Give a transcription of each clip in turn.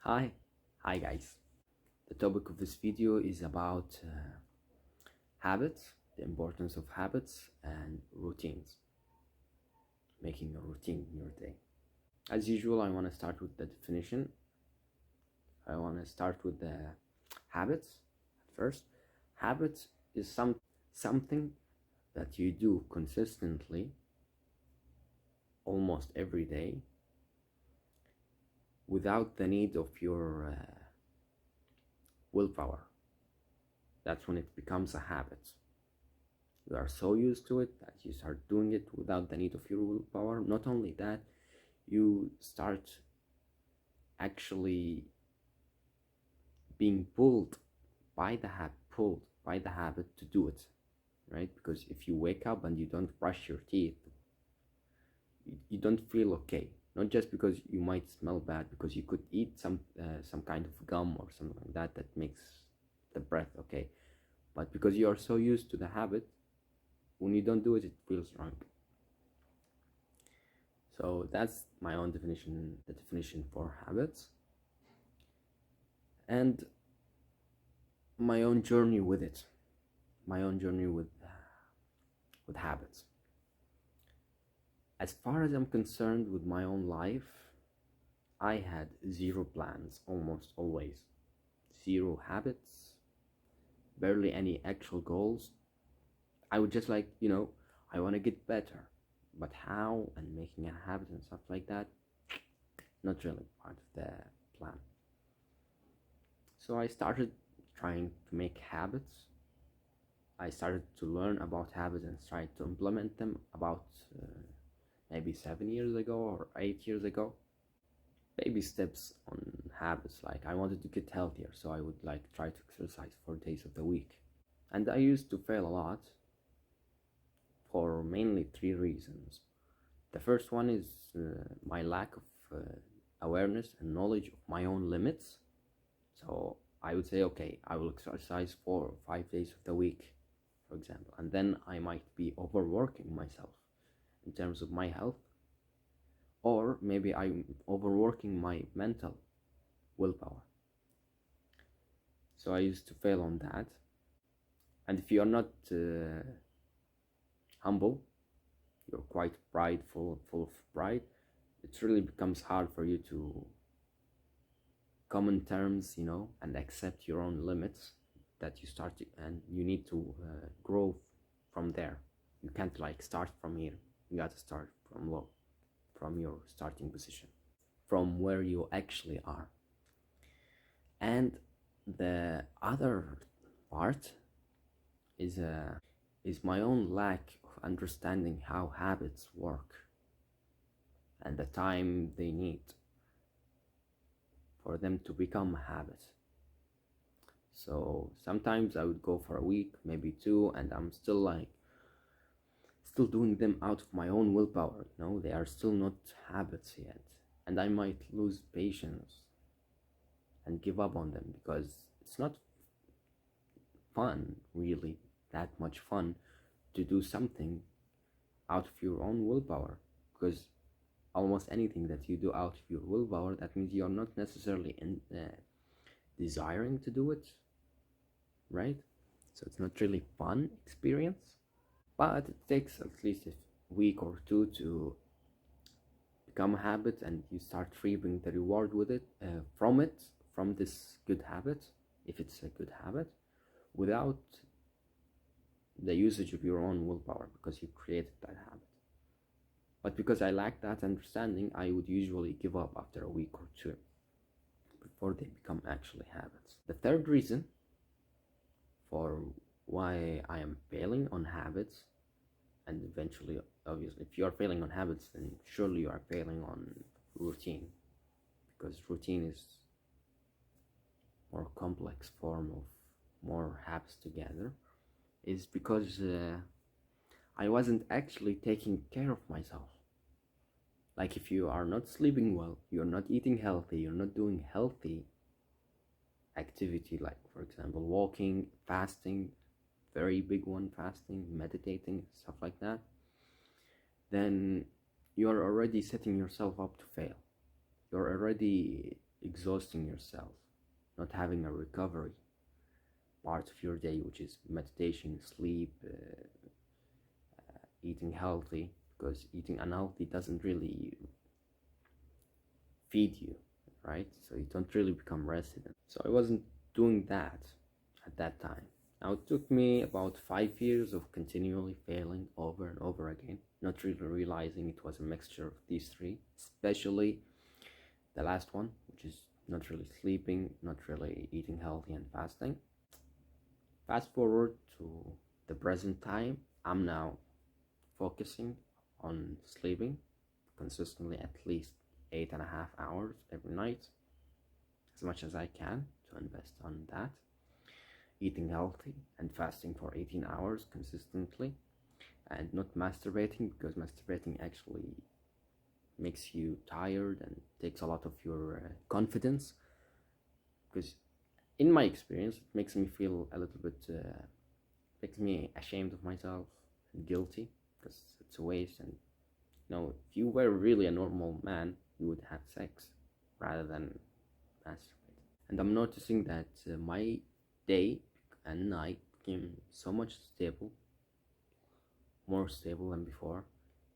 Hi, hi guys. The topic of this video is about habits, the importance of habits and routines, making a routine in your day. As usual, I want to start with the definition. I want to start with the habits first. Habits is something that you do consistently almost every day without the need of your willpower. That's when it becomes a habit. You are so used to it that you start doing it without the need of your willpower. Not only that, you start actually being pulled by the habit to do it, right? Because if you wake up and you don't brush your teeth, you don't feel okay. Not just because you might smell bad, because you could eat some kind of gum or something like that that makes the breath okay, but because you are so used to the habit, when you don't do it, it feels wrong. So that's my own definition, the definition for habits, and my own journey with it, my own journey with habits. As far as I'm concerned with my own life, I had zero plans almost always, zero habits, barely any actual goals. I would just I want to get better, but how and making a habit and stuff like that, not really part of the plan. So I started trying to make habits. I started to learn about habits and tried to implement them about maybe 7 years ago or 8 years ago. Baby steps on habits, like I wanted to get healthier, so I would try to exercise 4 days of the week. And I used to fail a lot for mainly three reasons. The first one is my lack of awareness and knowledge of my own limits. So I would say, okay, I will exercise 4 or 5 days of the week, for example, and then I might be overworking myself in terms of my health, or maybe I'm overworking my mental willpower. So I used to fail on that. And if you are not humble, you're quite prideful, full of pride, it really becomes hard for you to come in terms, and accept your own limits that you started, and you need to grow from there. You can't start from here. You got to start from low, from your starting position, from where you actually are. And the other part is my own lack of understanding how habits work and the time they need for them to become a habit. So sometimes I would go for a week, maybe two, and I'm still doing them out of my own willpower. They are still not habits yet, and I might lose patience and give up on them because it's not fun, really, that much fun to do something out of your own willpower. Because almost anything that you do out of your willpower, that means you're not necessarily desiring to do it, right? So it's not really fun experience, but it takes at least a week or two to become a habit, and you start reaping the reward with it, from this good habit, if it's a good habit, without the usage of your own willpower, because you created that habit. But because I lack that understanding, I would usually give up after a week or two before they become actually habits. The third reason for why I am failing on habits, and eventually, obviously, if you are failing on habits, then surely you are failing on routine, because routine is more complex form of more habits together, is because I wasn't actually taking care of myself. Like, if you are not sleeping well, you're not eating healthy, you're not doing healthy activity, like for example walking, fasting, very big one, fasting, meditating, stuff like that, then you're already setting yourself up to fail. You're already exhausting yourself, not having a recovery part of your day, which is meditation, sleep, eating healthy, because eating unhealthy doesn't really feed you, right? So you don't really become resident. So I wasn't doing that at that time. Now it took me about 5 years of continually failing over and over again, not really realizing it was a mixture of these three, especially the last one, which is not really sleeping, not really eating healthy and fasting. Fast forward to the present time, I'm now focusing on sleeping consistently at least 8.5 hours every night, as much as I can to invest on that. Eating healthy and fasting for 18 hours consistently, and not masturbating, because masturbating actually makes you tired and takes a lot of your confidence, because in my experience it makes me feel a little bit makes me ashamed of myself and guilty, because it's a waste. And if you were really a normal man, you would have sex rather than masturbate. And I'm noticing that my day and night became so much more stable than before.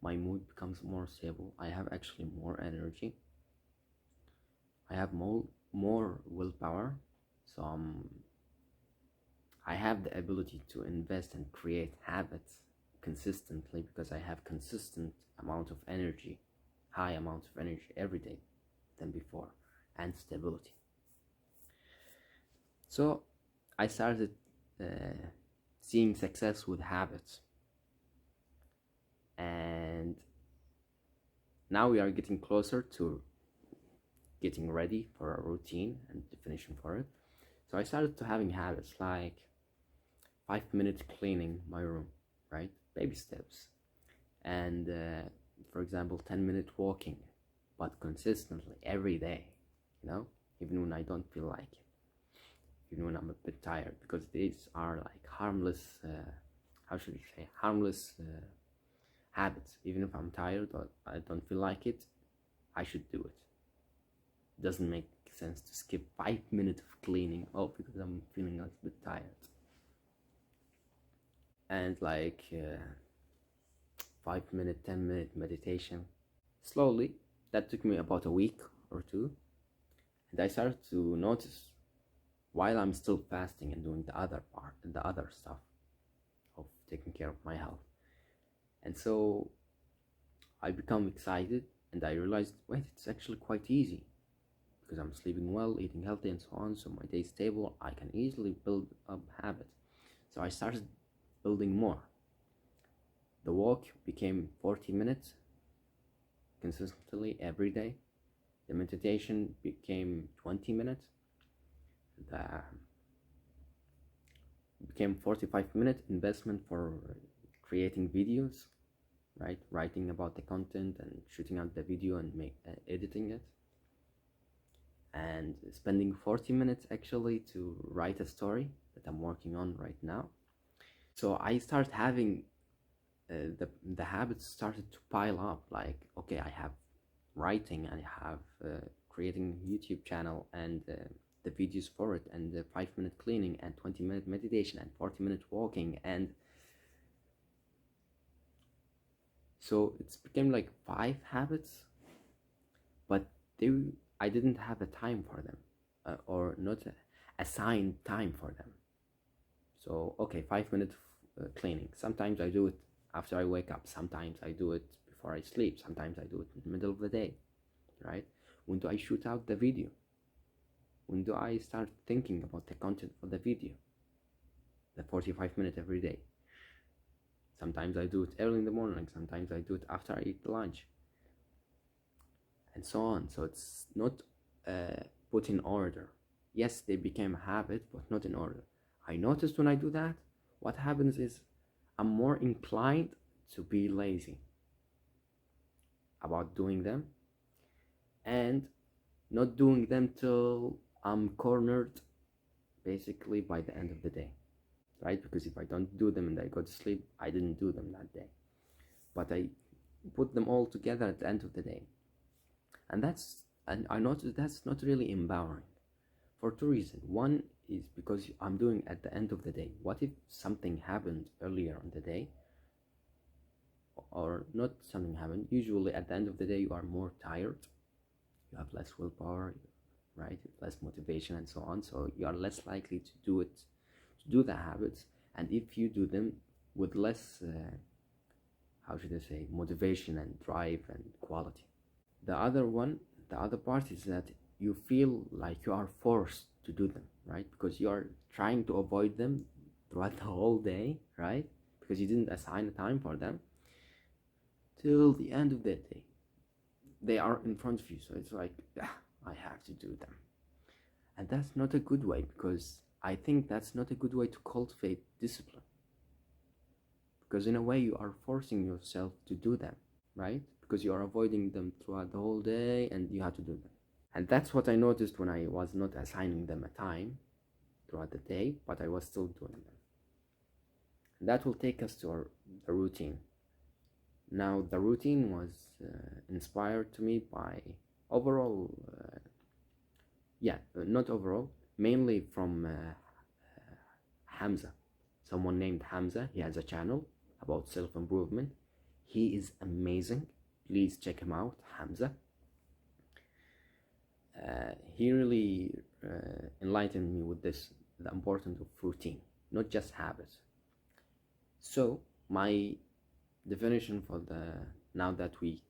My mood becomes more stable. I have actually more energy. I have more willpower. So I have the ability to invest and create habits consistently, because I have consistent amount of energy, high amount of energy every day than before, and stability. So I started seeing success with habits, and now we are getting closer to getting ready for a routine and definition for it. So I started to having habits like 5 minutes cleaning my room, right? Baby steps. And for example, 10-minute walking, but consistently every day, even when I don't feel like it, even when I'm a bit tired, because these are like harmless, how should you say, harmless habits. Even if I'm tired or I don't feel like it, I should do it. It doesn't make sense to skip 5 minutes of cleaning, because I'm feeling a little bit tired. And like 5 minute, 10-minute meditation. Slowly, that took me about a week or two, and I started to notice, while I'm still fasting and doing the other part and the other stuff of taking care of my health. And so I become excited, and I realized, wait, it's actually quite easy, because I'm sleeping well, eating healthy, and so on. So my day's stable. I can easily build up habit. So I started building more. The walk became 40 minutes consistently every day. The meditation became 20 minutes. The became 45-minute investment for creating videos, right? Writing about the content and shooting out the video and editing it. And spending 40 minutes actually to write a story that I'm working on right now. So I started having the habits started to pile up. Like, okay, I have writing, I have creating YouTube channel, and the videos for it, and the 5-minute cleaning, and 20-minute meditation, and 40-minute walking, and so it's became like 5 habits, but I didn't have a time for them, or not assigned time for them. So okay, 5-minute cleaning. Sometimes I do it after I wake up. Sometimes I do it before I sleep. Sometimes I do it in the middle of the day, right? When do I shoot out the video? When do I start thinking about the content for the video? The 45 minutes every day. Sometimes I do it early in the morning. Sometimes I do it after I eat lunch, and so on. So it's not put in order. Yes, they became a habit, but not in order. I noticed when I do that, what happens is I'm more inclined to be lazy about doing them, and not doing them till I'm cornered basically by the end of the day, right? Because if I don't do them and I go to sleep, I didn't do them that day, but I put them all together at the end of the day. And that's And I noticed that's not really empowering for two reasons. One is because I'm doing at the end of the day. What if something happened earlier in the day, or not something happened? Usually at the end of the day, you are more tired, you have less willpower, right? Less motivation and so on. So you are less likely to do it, to do the habits. And if you do them with less, how should I say, motivation and drive and quality. The other part is that you feel like you are forced to do them, right? Because you are trying to avoid them throughout the whole day, right? Because you didn't assign a time for them till the end of the day. They are in front of you, so it's like, I have to do them. And that's not a good way, because I think that's not a good way to cultivate discipline. Because in a way, you are forcing yourself to do them, right? Because you are avoiding them throughout the whole day and you have to do them. And that's what I noticed when I was not assigning them a time throughout the day, but I was still doing them. And that will take us to the routine. Now, the routine was inspired to me by overall, not overall, mainly from Hamza, someone named Hamza. He has a channel about self-improvement. He is amazing. Please check him out, Hamza. He really enlightened me with this, the importance of routine, not just habits. So my definition for now that we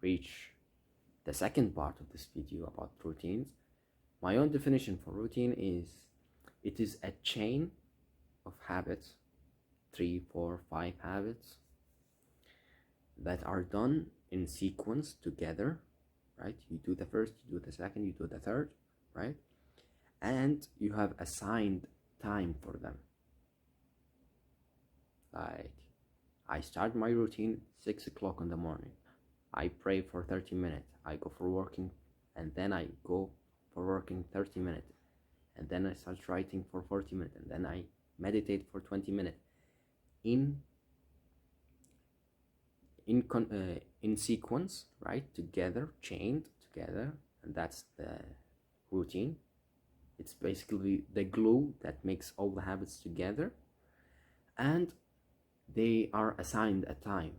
reach the second part of this video about routines, my own definition for routine is, it is a chain of habits, 3, 4, 5 habits that are done in sequence together, right? You do the first, you do the second, you do the third, right? And you have assigned time for them. Like, I start my routine 6 o'clock in the morning. I pray for 30 minutes. I go for working, and then I go for working 30 minutes. And then I start writing for 40 minutes, and then I meditate for 20 minutes. In sequence, right? Together, chained together, and that's the routine. It's basically the glue that makes all the habits together, and they are assigned a time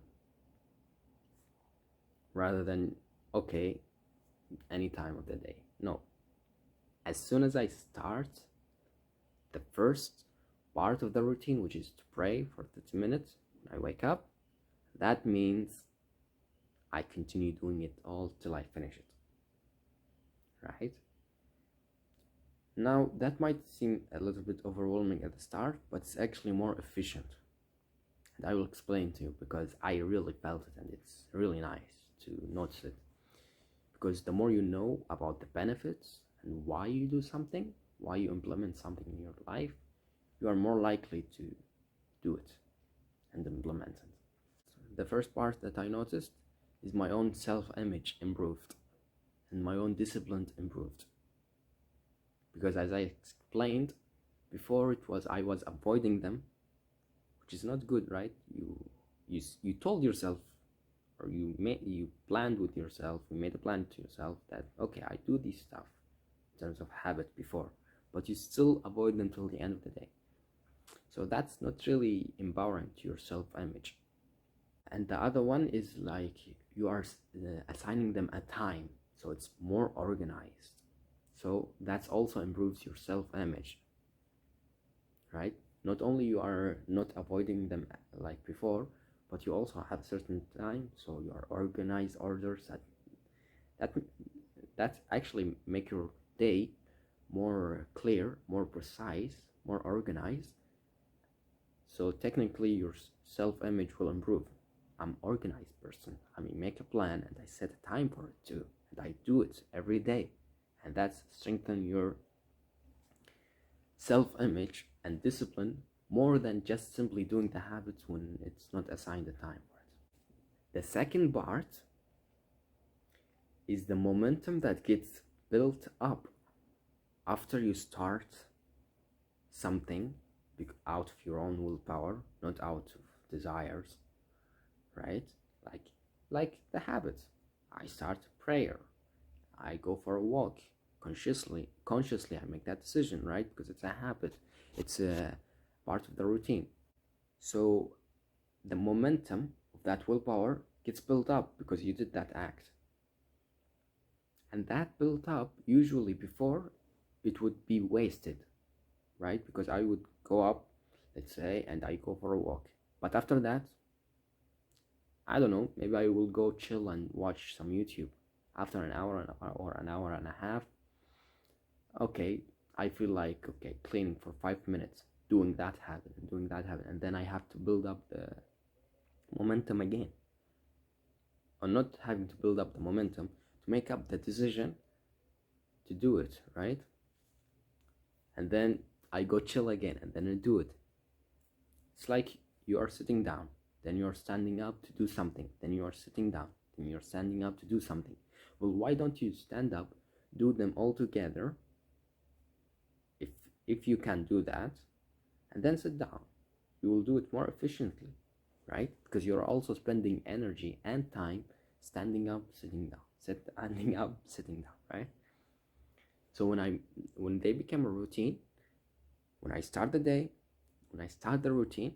rather than, okay, any time of the day. No, as soon as I start the first part of the routine, which is to pray for 30 minutes when I wake up, that means I continue doing it all till I finish it, right? Now, that might seem a little bit overwhelming at the start, but it's actually more efficient. And I will explain to you, because I really felt it, and it's really nice to notice it. Because the more you know about the benefits and why you do something, why you implement something in your life, you are more likely to do it and implement it. The first part that I noticed is my own self-image improved and my own discipline improved. Because as I explained before, I was avoiding them, which is not good, right? You told yourself, or you planned with yourself, you made a plan to yourself that, okay, I do this stuff in terms of habit before, but you still avoid them till the end of the day. So that's not really empowering to your self-image. And the other one is like, you are assigning them a time, so it's more organized. So that also improves your self-image, right? Not only you are not avoiding them like before, but you also have certain time, so you are organized orders that actually make your day more clear, more precise, more organized. So technically your self-image will improve. I'm an organized person. I make a plan and I set a time for it too, and I do it every day, and that's strengthen your self-image and discipline more than just simply doing the habits when it's not assigned a time for it. The second part is the momentum that gets built up after you start something out of your own willpower, not out of desires, right? Like the habits. I start prayer, I go for a walk. Consciously I make that decision, right? Because it's a habit, it's a part of the routine. So the momentum of that willpower gets built up because you did that act. And that built up usually before it would be wasted, right? Because I would go up, let's say, and I go for a walk. But after that, I don't know, maybe I will go chill and watch some YouTube. After an hour or an hour and a half, okay, I feel like, okay, cleaning for 5 minutes, doing that habit, and then I have to build up the momentum again. Or not having to build up the momentum, to make up the decision to do it, right? And then I go chill again, and then I do it. It's like you are sitting down, then you're standing up to do something, then you are sitting down, then you're standing up to do something. Well, why don't you stand up, do them all together, if you can do that, and then sit down? You will do it more efficiently, right? Because you're also spending energy and time standing up, sitting down, standing up, sitting down, right? So when they become a routine, when I start the day, when I start the routine,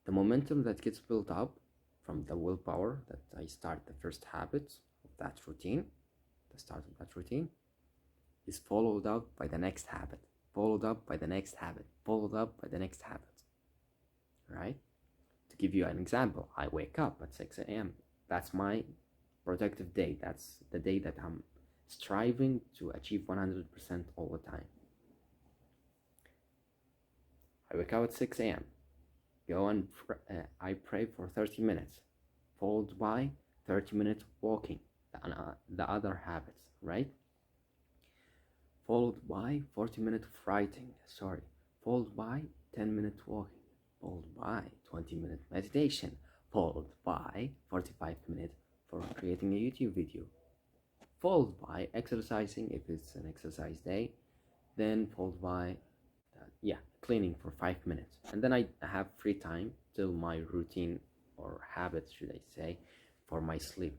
the momentum that gets built up from the willpower that I start the first habit of that routine, the start of that routine, is followed up by the next habit, followed up by the next habit, followed up by the next habit, right? To give you an example, I wake up at 6 a.m. That's my productive day. That's the day that I'm striving to achieve 100% all the time. I wake up at 6 a.m. Go and I pray for 30 minutes, followed by 30 minutes walking, the other habits, right? Followed by 40 minutes of writing, followed by 10 minutes walking, followed by 20 minutes meditation, followed by 45 minutes for creating a YouTube video, followed by exercising if it's an exercise day, then followed by cleaning for 5 minutes, and then I have free time till my routine or habits, should I say, for my sleep,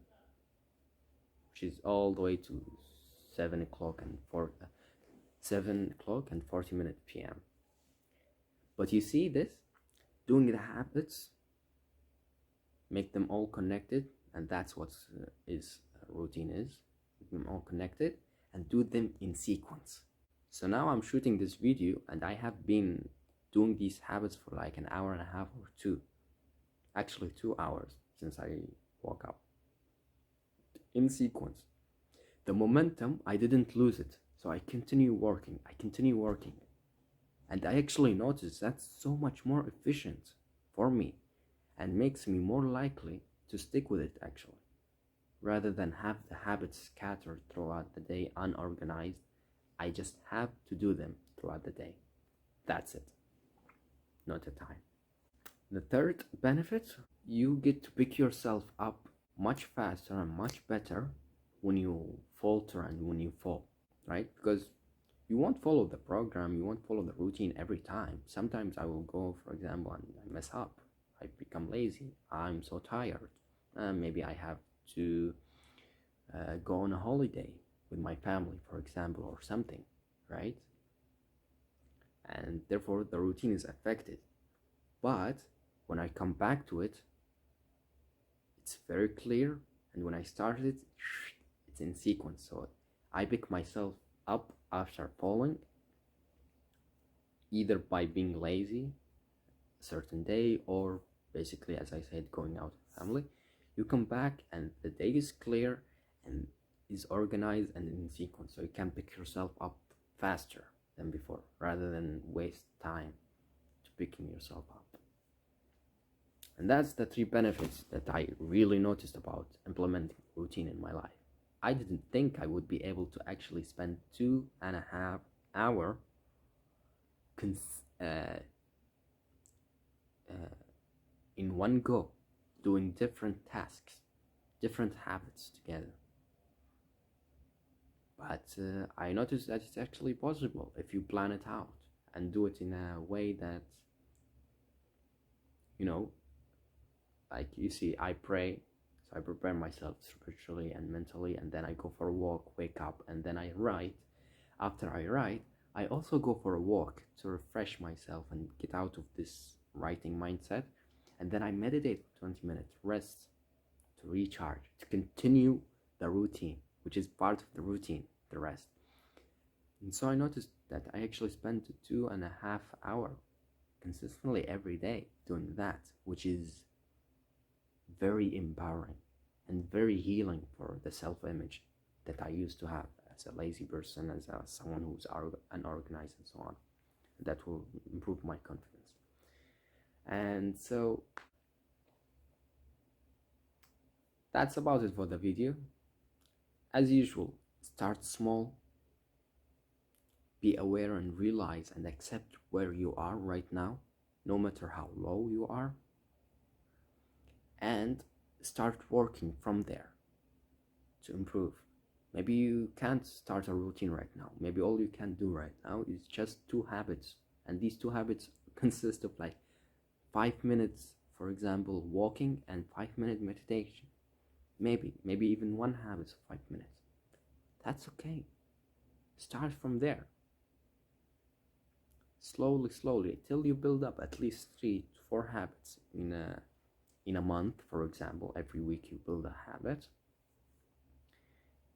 which is all the way to 7 o'clock and 40 minutes p.m. But you see this, doing the habits, make them all connected, and that's what routine is. Make them all connected and do them in sequence. So now I'm shooting this video and I have been doing these habits for like an hour and a half or two. Actually 2 hours since I woke up. In sequence. The momentum, I didn't lose it. So I continue working. And I actually noticed that's so much more efficient for me and makes me more likely to stick with it actually. Rather than have the habits scattered throughout the day unorganized, I just have to do them throughout the day. That's it. Not a time. The third benefit, you get to pick yourself up much faster and much better when you falter and when you fall, right? Because you won't follow the program, you won't follow the routine every time. Sometimes I will go, for example, and I mess up. I become lazy. I'm so tired. Maybe I have to go on a holiday with my family, for example, or something, right? And therefore the routine is affected. But when I come back to it, it's very clear, and when I start it, it's in sequence. So I pick myself up after falling, either by being lazy a certain day, or basically, as I said, going out with family. You come back and the day is clear and is organized and in sequence, so you can pick yourself up faster than before, rather than waste time to picking yourself up. And that's the 3 benefits that I really noticed about implementing routine in my life. I didn't think I would be able to actually spend 2.5 hours in one go, doing different tasks, different habits together. But I noticed that it's actually possible if you plan it out and do it in a way that, like you see, I pray So I prepare myself spiritually and mentally, and then I go for a walk, wake up, and then I write. After I write, I also go for a walk to refresh myself and get out of this writing mindset. And then I meditate for 20 minutes, rest, to recharge, to continue the routine, which is part of the routine, the rest. And so I noticed that I actually spent 2.5 hours consistently every day doing that, which is very empowering and very healing for the self-image that I used to have as a lazy person, as someone who's unorganized and so on. That will improve my confidence. And so that's about it for the video. As usual, start small, be aware and realize and accept where you are right now, no matter how low you are, and start working from there to improve. Maybe you can't start a routine right now. Maybe all you can do right now is just 2 habits, and these 2 habits consist of like 5 minutes, for example, walking, and 5-minute meditation. Maybe even 1 habit of 5 minutes. That's okay. Start from there. Slowly, till you build up at least 3 to 4 habits in a month. For example, every week you build a habit.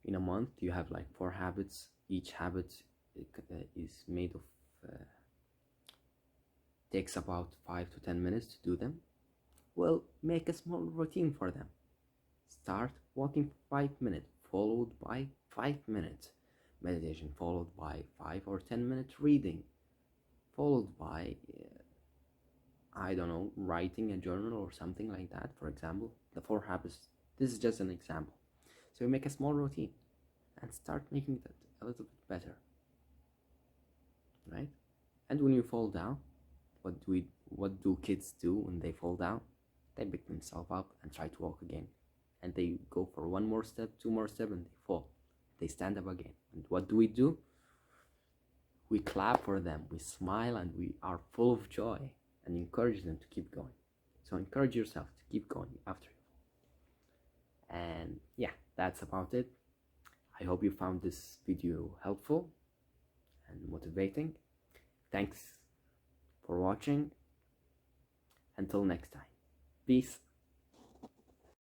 In a month you have like 4 habits. Each habit is made of takes about 5 to 10 minutes to do them. Well, make a small routine for them. Start walking for 5 minutes, followed by 5 minutes meditation, followed by 5 or 10 minutes reading, followed by I don't know, writing a journal or something like that. For example, the 4 habits. This is just an example. So you make a small routine and start making that a little bit better, right? And when you fall down, what do kids do when they fall down? They pick themselves up and try to walk again, and they go for 1 more step, 2 more steps, and they fall. They stand up again. And what do? We clap for them, we smile, and we are full of joy and encourage them to keep going. So encourage yourself to keep going after you fall. And yeah, that's about it. I hope you found this video helpful and motivating. Thanks for watching. Until next time. Peace.